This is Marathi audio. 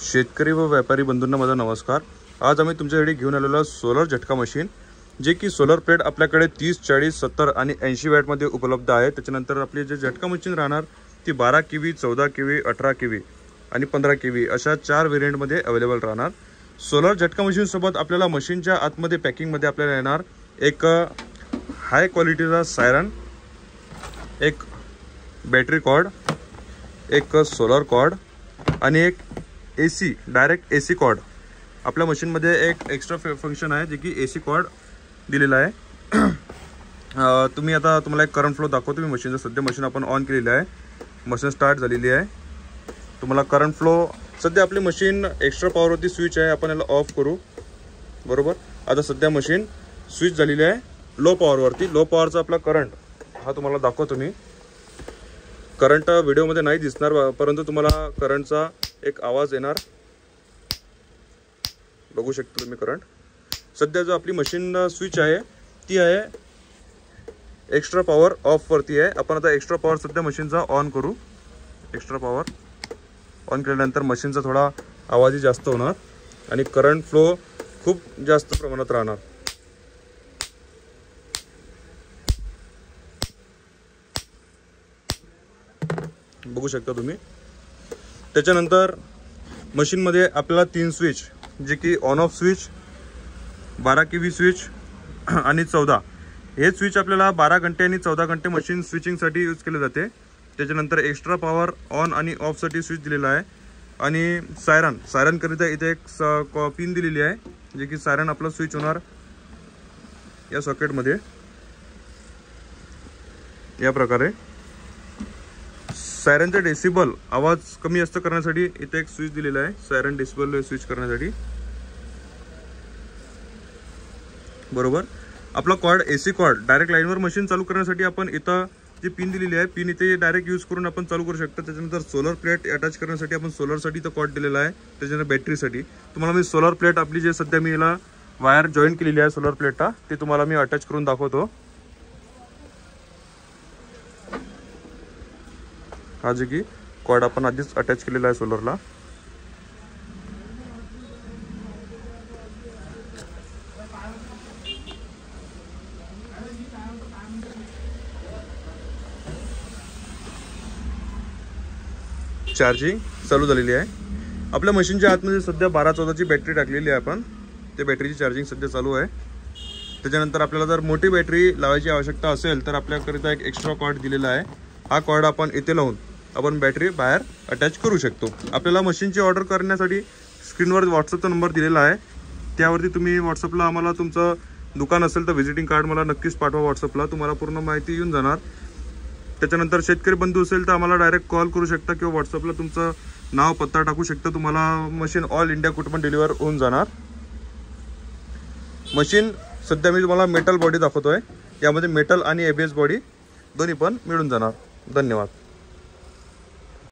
शेतकरी व व्यापारी बंधूंना माझा नमस्कार। आज आम्ही तुमच्यासाठी घेऊन आलेलो सोलर झटका मशीन, जे की सोलर प्लेट आपल्याकडे 30, 40, 70 आणि 80 वॅट मध्ये उपलब्ध आहे। त्याच्यानंतर आपली जे झटका मशीन राहणार ती 12 केव्ही, 14 केव्ही, 18 केव्ही आणि 15 केव्ही अशा 4 व्हेरिएंट मध्ये अवेलेबल राहणार। सोलर झटका मशीन सोबत आपल्याला मशीनच्या आतमध्ये पॅकिंग मध्ये आपल्याला येणार एक हाय क्वालिटीचा सायरन, एक बॅटरी कॉर्ड, एक सोलर कॉर्ड आणि एक एसी डायरेक्ट एसी कॉर्ड। आपल्या मशीन मध्ये एक एक्स्ट्रा फंक्शन आहे जे की एसी कॉर्ड दिलेला आहे। तुम्हाला एक करंट फ्लो दाखवतो मी मशीनचा। सध्या मशीन आपण ऑन केलेली आहे, मशीन स्टार्ट झालेली आहे। तुम्हाला करंट फ्लो सध्या आपली मशीन एक्स्ट्रा पॉवर वरती स्विच आहे, आपण याला ऑफ करू। बरोबर, आता सध्या मशीन स्विच झालेली आहे लो पॉवर वरती। लो पॉवरचा आपला करंट हा तुम्हाला दाखवतो मी। करंट व्हिडिओ मध्ये नाही दिसणार, परंतु तुम्हाला करंटचा एक आवाज येणार, बघू शकता तुम्ही करंट। सध्या जो आपली मशीन स्विच आहे ती आहे एक्स्ट्रा पॉवर ऑफ वरती आहे। आपण आता एक्स्ट्रा पॉवर सध्या मशीनचा ऑन करू। एक्स्ट्रा पॉवर ऑन केल्यानंतर मशीनचा थोडा आवाजही जास्त होणार आणि करंट फ्लो खूप जास्त प्रमाणात राहणार। बघू शकता तुम्ही। त्याच्यानंतर मशीन मध्ये आपल्याला 3 स्विच, जे की on off switch, 12 kV switch आणि 14, हे स्विच आपल्याला 12 घंटे आणि 14 घंटे मशीन स्विचिंग साठी यूज केले जाते। त्याच्यानंतर एक्स्ट्रा पॉवर ऑन आणि ऑफ साठी स्विच दिलेला आहे आणि सायरन करिता इथे एक पिन दिलेली आहे, जे की सायरन आपला स्विच होणार या सॉकेट मध्ये या प्रकारे। सायरनचा डेसिबल आवाज कमी जास्त करण्यासाठी इथे एक स्विच दिलेला आहे, सायरन डेसिबल स्विच करण्यासाठी। बरोबर, आपला कॉर्ड एसी कॉर्ड डायरेक्ट लाईनवर मशीन चालू करण्यासाठी आपण इथं जी पिन दिलेली आहे, पिन इथे डायरेक्ट यूज करून आपण चालू करू शकतो। त्याच्यानंतर सोलर प्लेट अटॅच करण्यासाठी आपण सोलरसाठी इथं कॉर्ड दिलेला आहे। त्याच्यानंतर बॅटरीसाठी तुम्हाला मी सोलर प्लेट आपली जे सध्या मी याला वायर जॉईन केलेली आहे सोलर प्लेटला, ते तुम्हाला मी अटॅच करून दाखवतो। हा जे की कॉर्ड आपण आधीच अटॅच केलेला आहे सोलरला। चार्जिंग चालू झालेली आहे। आपल्या मशीनच्या आतमध्ये सध्या 12-14 ची बॅटरी टाकलेली आहे आपण, ते बॅटरीची चार्जिंग सध्या चालू आहे। त्याच्यानंतर आपल्याला जर मोठी बॅटरी लावायची आवश्यकता असेल तर आपल्याकरिता एक एक्स्ट्रा कॉर्ड दिलेला आहे। हा कॉर्ड आपण इथे लावून आपण बॅटरी बाहेर अटॅच करू शकतो। आपल्याला मशीनची ऑर्डर करण्यासाठी स्क्रीनवर व्हॉट्सअपचा नंबर दिलेला आहे, त्यावरती तुम्ही व्हॉट्सअपला आम्हाला तुमचं दुकान असेल तर व्हिजिटिंग कार्ड मला नक्कीच पाठवा व्हॉट्सअपला, तुम्हाला पूर्ण माहिती येऊन जाणार। त्याच्यानंतर शेतकरी बंधू असेल तर आम्हाला डायरेक्ट कॉल करू शकता किंवा व्हॉट्सअपला तुमचं नाव पत्ता टाकू शकता, तुम्हाला मशीन ऑल इंडिया कुठे पण डिलिव्हर होऊन जाणार। मशीन सध्या मी तुम्हाला मेटल बॉडी दाखवतोय, यामध्ये मेटल आणि ABS बॉडी दोन्ही पण मिळून जाणार। धन्यवाद।